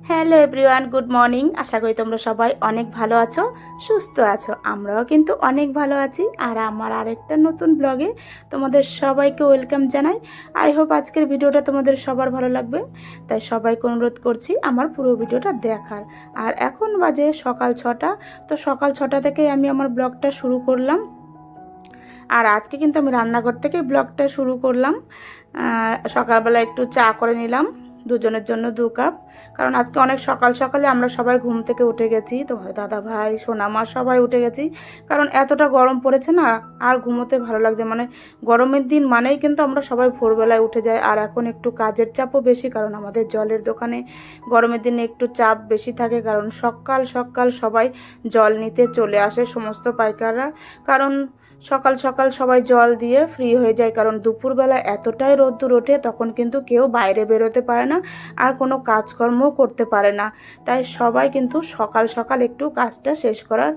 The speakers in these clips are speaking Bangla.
Hello everyone, good morning. আশা করি তোমরা সবাই অনেক ভালো আছো, সুস্থ আছো। আমরাও কিন্তু অনেক ভালো আছি। আর আমার আরেকটা নতুন ব্লগে তোমাদের সবাইকে ওয়েলকাম জানাই। আই হোপ আজকের ভিডিওটা তোমাদের সবার ভালো লাগবে, তাই সবাইকে অনুরোধ করছি আমার পুরো ভিডিওটা দেখার। আর এখন বাজে সকাল 6টা। তো সকাল 6টা থেকেই আমি আমার ব্লগটা শুরু করলাম। আর আজকে কিন্তু আমি রান্নাঘর থেকে ব্লগটা শুরু করলাম। সকালবেলা একটু চা করে নিলাম, দুজনের জন্য 2 কাপ। কারণ আজকে অনেক সকাল সকালে আমরা সবাই ঘুম থেকে উঠে গেছি, তোমার দাদা ভাই, সোনামা সবাই উঠে গেছি। কারণ এতটা গরম পড়েছে না, আর ঘুমোতে ভালো লাগছে। মানে গরমের দিন মানেই কিন্তু আমরা সবাই ভোরবেলায় উঠে যাই। আর এখন একটু কাজের চাপও বেশি, কারণ আমাদের জলের দোকানে গরমের দিনে একটু চাপ বেশি থাকে। কারণ সকাল সকাল সবাই জল নিতে চলে আসে, সমস্ত পাইকাররা। কারণ সকাল সকাল সবাই জল দিয়ে ফ্রি হয়ে যায়। কারণ দুপুরবেলা এতটাই রোদ্দুর ওঠে, তখন কিন্তু কেউ বাইরে বেরোতে পারে না, আর কোনো কাজকর্মও করতে পারে না। তাই সবাই কিন্তু সকাল সকাল একটু কাজটা শেষ করার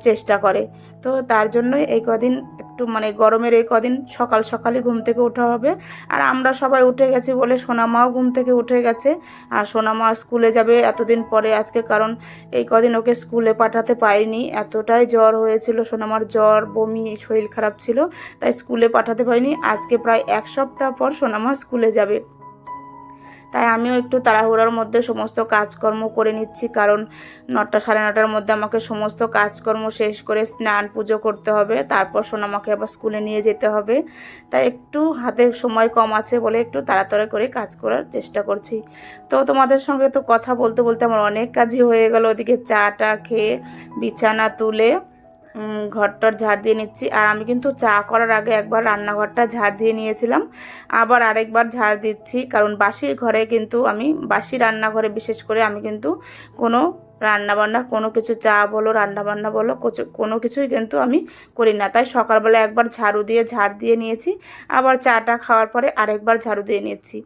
চেষ্টা করে। তো তার জন্যই এই কদিন একটু মানে গরমের এই কদিন সকাল সকালই ঘুম থেকে ওঠা হবে। আর আমরা সবাই উঠে গেছি বলে সোনামাও ঘুম থেকে উঠে গেছে। আর সোনামা স্কুলে যাবে এতদিন পরে আজকে, কারণ এই কদিন ওকে স্কুলে পাঠাতে পারিনি, এতটাই জ্বর হয়েছিল। সোনামার জ্বর, বমি, শরীর খারাপ ছিল, তাই স্কুলে পাঠাতে পারিনি। আজকে প্রায় 1 সপ্তাহ পর সোনামা স্কুলে যাবে। তাই আমিও একটু তাড়াহুড়োর মধ্যে সমস্ত কাজকর্ম করে নিচ্ছি, কারণ 9টা সাড়ে 9টার মধ্যে আমাকে সমস্ত কাজকর্ম শেষ করে স্নান পুজো করতে হবে, তারপর সোনামাকে আবার স্কুলে নিয়ে যেতে হবে। তাই একটু হাতে সময় কম আছে বলে একটু তাড়াতাড়ি করে কাজ করার চেষ্টা করছি। তো তোমাদের সঙ্গে তো কথা বলতে বলতে আমার অনেক কাজই হয়ে গেল। ওদিকে চাটা খেয়ে বিছানা তুলে ঘরটার ঝাড় দিয়ে নিচ্ছি। আর আমি কিন্তু চা করার আগে একবার রান্নাঘরটা ঝাড় দিয়ে নিয়েছিলাম, আবার আরেকবার ঝাড় দিচ্ছি। কারণ বাসির ঘরে কিন্তু আমি, বাসি রান্নাঘরে বিশেষ করে আমি কিন্তু কোনো রান্নাবান্না, কোনো কিছু চা বলো, রান্নাবান্না বলো, কোনো কিছুই কিন্তু আমি করি না। তাই সকালবেলা একবার ঝাড় দিয়ে নিয়েছি, আবার চাটা খাওয়ার পরে আরেকবার ঝাড়ু দিয়ে নিচ্ছি।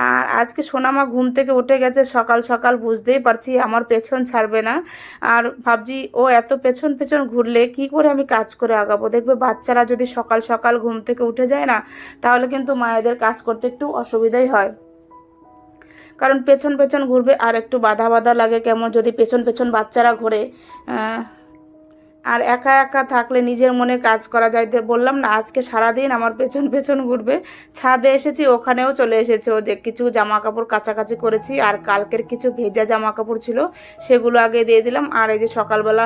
আর আজকে সোনামা ঘুম থেকে উঠে গেছে সকাল সকাল, বুঝতেই পারছি আমার পেছন ছাড়বে না। আর ভাবছি ও এত পেছন পেছন ঘুরলে কি করে আমি কাজ করে আগাবো। দেখবে বাচ্চারা যদি সকাল সকাল ঘুম থেকে উঠে যায় না, তাহলে কিন্তু মায়েদের কাজ করতে একটু অসুবিধাই হয়। কারণ পেছন পেছন ঘুরবে আর একটু বাধা বাধা লাগে কেমন, যদি পেছন পেছন বাচ্চারা ঘোরে। আর একা একা থাকলে নিজের মনে কাজ করা যায়। বললাম না, আজকে সারাদিন আমার পেছন পেছন ঘুরবে। ছাদে এসেছি, ওখানেও চলে এসেছে ও, যে কিছু জামা কাপড় কাচাকাচি করেছি, আর কালকের কিছু ভেজা জামা কাপড় ছিল সেগুলো আগে দিয়ে দিলাম। আর এই যে সকালবেলা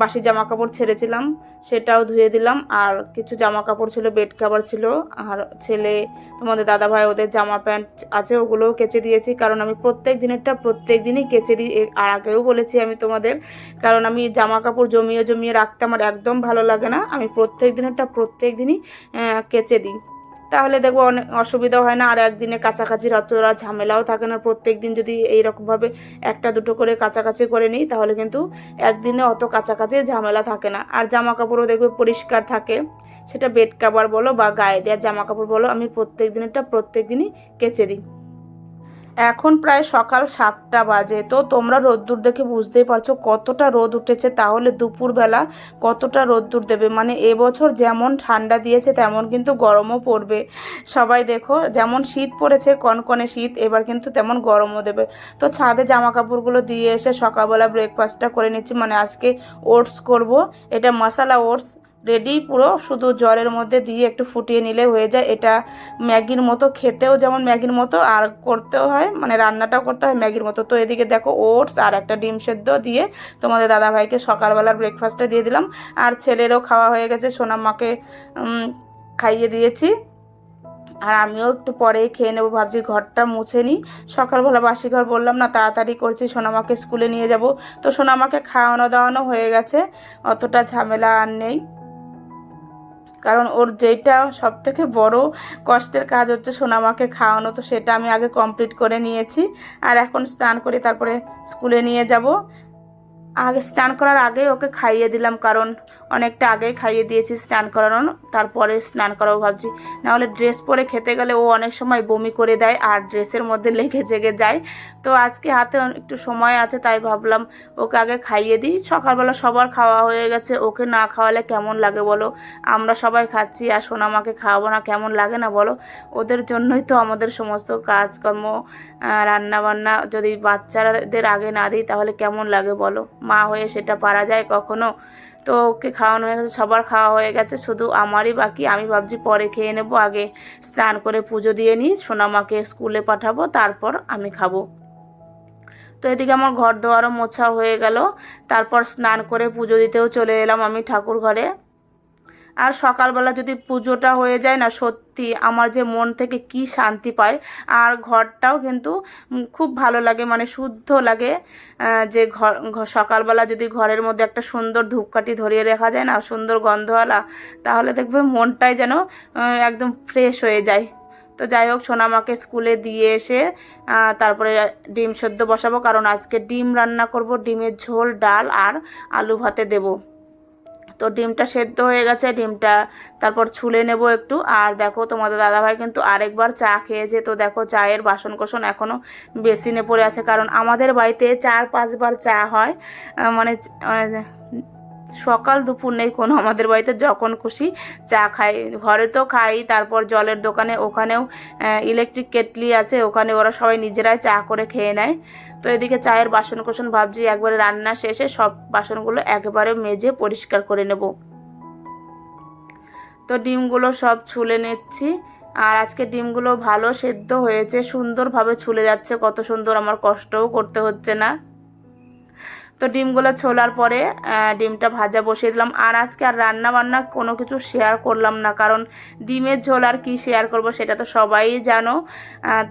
বাসি জামা কাপড় ছেড়েছিলাম সেটাও ধুয়ে দিলাম। আর কিছু জামা কাপড় ছিল, বেড কাভার ছিল, আর ছেলে তোমাদের দাদাভাই ওদের জামা প্যান্ট আছে, ওগুলোও কেচে দিয়েছি। কারণ আমি প্রত্যেক দিনেরটা প্রত্যেক দিনই কেচে দিই। আর আগেও বলেছি আমি তোমাদের, কারণ আমি জামা কাপড় জমিয়ে জমিয়ে রাখতে আমার একদম ভালো লাগে না। আমি প্রত্যেক দিনেরটা প্রত্যেক দিনই কেচে দিই, তাহলে দেখবো অনেক অসুবিধা হয় না। আর একদিনে কাছাকাছির অতটা ঝামেলাও থাকে না। প্রত্যেক দিন যদি এইরকমভাবে একটা দুটো করে কাছাকাছি করে নিই, তাহলে কিন্তু একদিনে অত কাছাকাছি ঝামেলা থাকে না। আর জামা কাপড়ও দেখবে পরিষ্কার থাকে, সেটা বেড কাভার বলো বা গায়ে দেওয়ার জামা কাপড় বলো, আমি প্রত্যেক দিনেরটা প্রত্যেক দিনই কেচে দিই। এখন প্রায় সকাল 7টা বাজে। তো তোমরা রোদ্দুর দেখে বুঝতেই পারছো কতটা রোদ উঠেছে। তাহলে দুপুরবেলা কতটা রোদ্দুর দেবে। মানে এবছর যেমন ঠান্ডা দিয়েছে তেমন কিন্তু গরমও পড়বে। সবাই দেখো, যেমন শীত পড়েছে কনকনে শীত, এবার কিন্তু তেমন গরমও দেবে। তো ছাদে জামা কাপড়গুলো দিয়ে এসে সকালবেলা ব্রেকফাস্টটা করে নিচ্ছি। মানে আজকে ওটস করব, এটা মশলা ওটস রেডি পুরো, শুধু জলের মধ্যে দিয়ে একটু ফুটিয়ে নিলে হয়ে যায়। এটা ম্যাগির মতো, খেতেও যেমন ম্যাগির মতো, আর করতেও হয়, মানে রান্নাটাও করতে হয় ম্যাগির মতো। তো এদিকে দেখো ওটস আর একটা ডিম সেদ্ধ দিয়ে তোমাদের দাদাভাইকে সকালবেলার ব্রেকফাস্টটা দিয়ে দিলাম। আর ছেলেরও খাওয়া হয়ে গেছে, সোনাম্মাকে খাইয়ে দিয়েছি। আর আমিও একটু পরেই খেয়ে নেবো। ভাবছি ঘরটা মুছে নিই, সকালবেলা বাসি ঘর বললাম না, তাড়াতাড়ি করছি সোনামাকে স্কুলে নিয়ে যাব। তো সোনামাকে খাওয়ানো দাওয়ানো হয়ে গেছে, অতটা ঝামেলা আর নেই। কারণ ওর যেটা সব থেকে বড় কষ্টের কাজ হচ্ছে সোনামাকে খাওয়ানো, তো সেটা আমি আগে কমপ্লিট করে নিয়েছি। আর এখন স্নান করে তারপরে স্কুলে নিয়ে যাব। আগে স্নান করার আগে ওকে খাইয়ে দিলাম, কারণ অনেকটা আগেই খাইয়ে দিয়েছি স্নান করানো, তারপরে স্নান করাবো ভাবছি। নাহলে ড্রেস পরে খেতে গেলে ও অনেক সময় বমি করে দেয় আর ড্রেসের মধ্যে লেগে জেগে যায়। তো আজকে হাতে একটু সময় আছে, তাই ভাবলাম ওকে আগে খাইয়ে দিই। সকালবেলা সবার খাওয়া হয়ে গেছে, ওকে না খাওয়ালে কেমন লাগে বলো? আমরা সবাই খাচ্ছি আর সোনামাকে খাওয়াবো না, কেমন লাগে না বলো? ওদের জন্যই তো আমাদের সমস্ত কাজকর্ম, রান্নাবান্না। যদি বাচ্চাদের আগে না দিই তাহলে কেমন লাগে বলো? মা হয়ে সেটা পারা যায় কখনো? তো ওকে খাওয়ানো হয়ে গেছে, সবার খাওয়া হয়ে গেছে, শুধু আমারই বাকি। আমি ভাবছি পরে খেয়ে নেবো, আগে স্নান করে পুজো দিয়ে নিই, সোনামাকে স্কুলে পাঠাবো, তারপর আমি খাবো। তো এদিকে আমার ঘর দোয়ারও মোছা হয়ে গেল, তারপর স্নান করে পুজো দিতেও চলে এলাম আমি ঠাকুর ঘরে। আর সকালবেলা যদি পুজোটা হয়ে যায় না, সত্যি আমার যে মন থেকে কি শান্তি পায়। আর ঘরটাও কিন্তু খুব ভালো লাগে, মানে শুদ্ধ লাগে। যে সকালবেলা যদি ঘরের মধ্যে একটা সুন্দর ধূপকাঠি ধরিয়ে রাখা যায় না, সুন্দর গন্ধওয়ালা, তাহলে দেখবে মনটাই যেন একদম ফ্রেশ হয়ে যায়। তো যাই হোক, সোনামাকে স্কুলে দিয়ে এসে তারপরে ডিম সেদ্ধ বসাবো, কারণ আজকে ডিম রান্না করব, ডিমের ঝোল, ডাল আর আলু ভাতে দেবো। তো ডিমটা সেদ্ধ হয়ে গেছে, ডিমটা তারপর ছুলে নেব একটু। আর দেখো, তোমাদের দাদাভাই কিন্তু আরেকবার চা খেয়েছে। তো দেখো, চায়ের বাসন কোসন এখনও বেসিনে পড়ে আছে, কারণ আমাদের বাড়িতে 4-5 বার চা হয়। মানে সকাল দুপুর নেই কোনো, আমাদের বাড়িতে যখন খুশি চা খাই। ঘরে তো খাই, তারপর জলের দোকানে, ওখানেও ইলেকট্রিক কেটলি আছে, ওখানে ওরা সবাই নিজেরাই চা করে খেয়ে নেয়। তো এদিকে চায়ের বাসন কোসন ভাবছি একবারে রান্না শেষে সব বাসনগুলো একবারে মেজে পরিষ্কার করে নেব। তো ডিমগুলো সব ছুলে নিচ্ছি। আর আজকে ডিমগুলো ভালো সেদ্ধ হয়েছে, সুন্দরভাবে ছুলে যাচ্ছে, কত সুন্দর, আমার কষ্টও করতে হচ্ছে না। তো ডিমগুলো ছোলার পরে ডিমটা ভাজা বসিয়ে দিলাম। আর আজকে আর রান্না বান্না কোনো কিছু শেয়ার করলাম না, কারণ ডিমের ঝোল আর কি শেয়ার করব, সেটা তো সবাই জানো।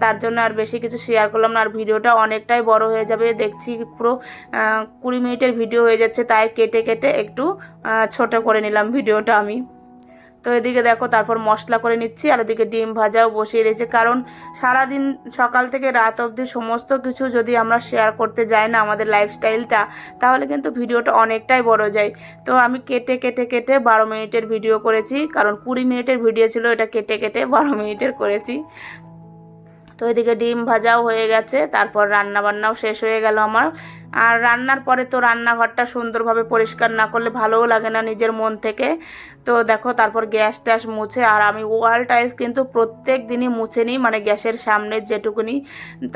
তার জন্য আর বেশি কিছু শেয়ার করলাম না। আর ভিডিওটা অনেকটাই বড় হয়ে যাবে, দেখছি পুরো 20 মিনিটের ভিডিও হয়ে যাচ্ছে, তাই কেটে কেটে একটু ছোট করে নিলাম ভিডিওটা আমি। তো এদিকে দেখো, তারপর মশলা করে নিচ্ছি, আর ওদিকে ডিম ভাজাও বসিয়ে দিয়েছি। কারণ সারাদিন সকাল থেকে রাত অবধি সমস্ত কিছু যদি আমরা শেয়ার করতে যাই না, আমাদের লাইফস্টাইলটা, তাহলে কিন্তু ভিডিওটা অনেকটাই বড় যায়। তো আমি কেটে কেটে কেটে 12 মিনিটের ভিডিও করেছি, কারণ 20 মিনিটের ভিডিও ছিল, এটা কেটে কেটে 12 মিনিটের করেছি। তো এদিকে ডিম ভাজাও হয়ে গেছে, তারপর রান্না বান্নাও শেষ হয়ে গেল আমার। আর রান্নার পরে তো রান্নাঘরটা সুন্দরভাবে পরিষ্কার না করলে ভালোও লাগে না নিজের মন থেকে। তো দেখো, তারপর গ্যাস ট্যাস মুছে, আর আমি ওয়াল টাইলস কিন্তু প্রত্যেক দিনই মুছে নিই, মানে গ্যাসের সামনে যেটুকুনি।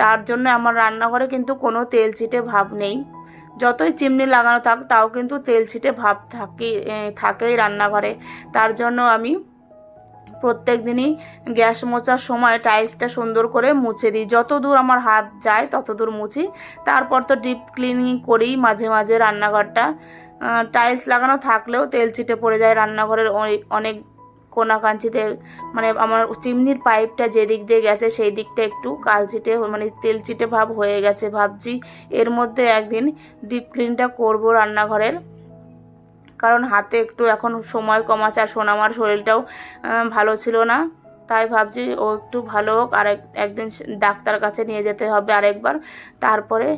তার জন্য আমার রান্নাঘরে কিন্তু কোনো তেল ছিটে ভাব নেই। যতই চিমনি লাগানো থাক, তাও কিন্তু তেল ছিটে ভাব থাকেই রান্নাঘরে। তার জন্য আমি প্রত্যেক দিনই গ্যাস মোছার সময় টাইলসটা সুন্দর করে মুছে দিই, যত দূর আমার হাত যায় তত দূর মুছি। তারপর তো ডিপ ক্লিনিং করি মাঝে মাঝে রান্নাঘরটা। টাইলস লাগানো থাকলেও তেল ছিটে পড়ে যায় রান্নাঘরের অনেক কোনা কাঞ্চিতে। মানে আমার চিমনির পাইপটা যেদিক দিয়ে গেছে সেই দিকটা একটু কালচিটে, মানে তেল চিটে ভাব হয়ে গেছে। ভাবছি এর মধ্যে একদিন ডিপ ক্লিনটা করবো রান্নাঘরের, কারণ হাতে একটু এখন সময় কম আছে, আর সোনামার শরীরটাও ভালো ছিল না। তাই ভাবছি ও একটু ভালো হোক, আর একদিন ডাক্তার কাছে নিয়ে যেতে হবে আরেকবার। তারপরে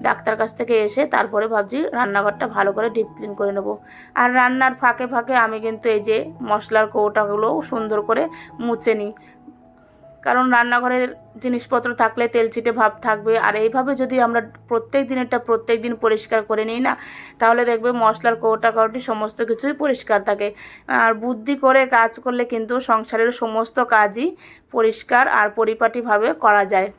ডাক্তার কাছ থেকে এসে তারপরে ভাবছি রান্নাঘরটা ভালো করে ডিপ ক্লিন করে নেব। আর রান্নার ফাঁকে ফাঁকে আমি কিন্তু এই যে মশলার কৌটাগুলোও সুন্দর করে মুছে নিই, কারণ রান্নাঘরের জিনিসপত্র থাকলে তেলচিটে ভাব থাকবে। আর এইভাবে যদি আমরা প্রত্যেক দিনেরটা প্রত্যেক দিন পরিষ্কার করে নিই না, তাহলে দেখবে মশলার কৌটা কাউটি সমস্ত কিছুই পরিষ্কার থাকে। আর বুদ্ধি করে কাজ করলে কিন্তু সংসারের সমস্ত কাজই পরিষ্কার আর পরিপাটিভাবে করা যায়।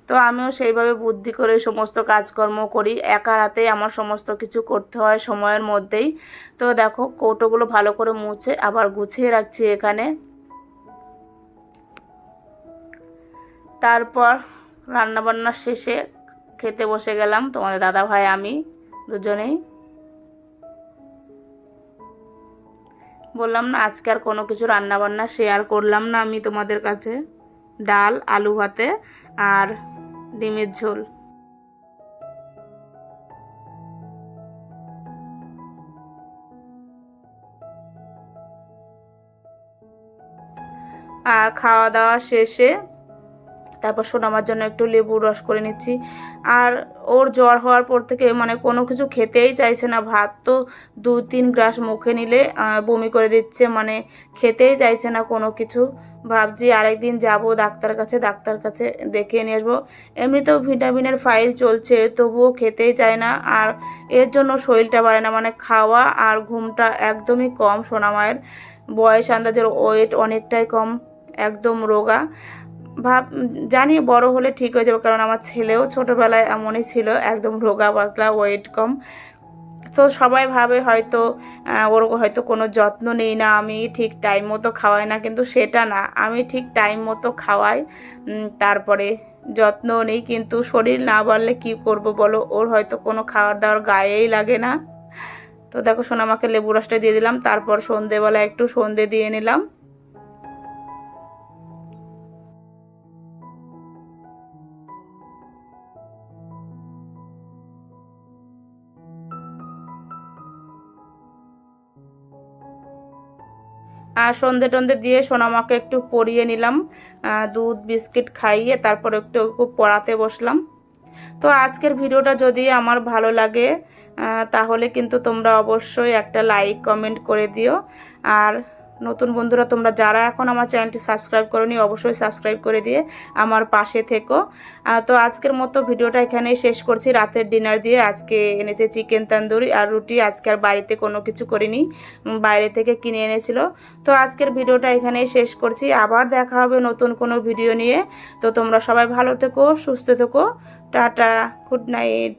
তো আমিও সেইভাবে বুদ্ধি করে সমস্ত কাজকর্ম করি, একা হাতেই আমার সমস্ত কিছু করতে হয় সময়ের মধ্যেই। তো দেখো, কৌটোগুলো ভালো করে মুছে আবার গুছিয়ে রাখছি এখানে। তারপর রান্নাবান্না শেষে খেতে বসে গেলাম, তোমাদের দাদা ভাই আমি দুজনেই। বললাম না আজকে আর কোনো কিছু রান্নাবান্না শেয়ার করলাম না আমি তোমাদের কাছে। ডাল, আলু ভাতে আর ডিমের ঝোল। আর খাওয়া দাওয়া শেষে তারপর সোনামার জন্য একটু লেবুর রস করে নিচ্ছি। আর ওর জ্বর হওয়ার পর থেকে মানে কোনো কিছু খেতেই চাইছে না, ভাত তো 2-3 গ্রাস মুখে নিলে বমি করে দিচ্ছে, মানে খেতেই চাইছে না কোনো কিছু। ভাবছি আরেকদিন যাব ডাক্তার কাছে দেখিয়ে নিয়ে আসবো। এমনিতেও ভিটামিনের ফাইল চলছে, তবুও খেতেই চায় না, আর এর জন্য শরীরটা বাড়ে না, মানে খাওয়া আর ঘুমটা একদমই কম। সোনামায়ের বয়স আন্দাজের ওয়েট অনেকটাই কম, একদম রোগা। জানি বড় হলে ঠিক হয়ে যাবে, কারণ আমার ছেলেও ছোটোবেলায় এমনই ছিল, একদম রোগা পাতলা, ওয়েট কম। তো সবাই ভাবে হয়তো ওর হয়তো কোনো যত্ন নেই না, আমি ঠিক টাইম মতো খাওয়াই না, কিন্তু সেটা না, আমি ঠিক টাইম মতো খাওয়াই, তারপরে যত্নও নেই, কিন্তু শরীর না বাড়লে কি করব বলো, ওর হয়তো কোনো খাবার দাবার গায়েই লাগে না। তো দেখো সোনামাকে লেবু রসটা দিয়ে দিলাম, তারপর সন্ধেবেলা একটু সন্ধে দিয়ে নিলাম। আর সন্ধে টন্ধে দিয়ে সোনামাকে একটু পরিয়ে নিলাম, দুধ বিস্কিট খাইয়ে তারপর একটু একটু পড়াতে বসলাম। তো আজকের ভিডিওটা যদি আমার ভালো লাগে তাহলে কিন্তু তোমরা অবশ্যই একটা লাইক কমেন্ট করে দিও। আর নতুন বন্ধুরা তোমরা যারা এখন আমার চ্যানেলটি সাবস্ক্রাইব করোনি অবশ্যই সাবস্ক্রাইব করে দিয়ে আমার পাশে থেকো। তো আজকের মতো ভিডিওটা এখানেই শেষ করছি। রাতের ডিনার দিয়ে আজকে এনেছে চিকেন তন্দুরি আর রুটি, আজকে আর বাড়িতে কোনো কিছু করিনি, বাইরে থেকে কিনে এনেছিল। তো আজকের ভিডিওটা এখানেই শেষ করছি, আবার দেখা হবে নতুন কোনো ভিডিও নিয়ে। তো তোমরা সবাই ভালো থেকো, সুস্থ থেকো, টাটা, গুড নাইট।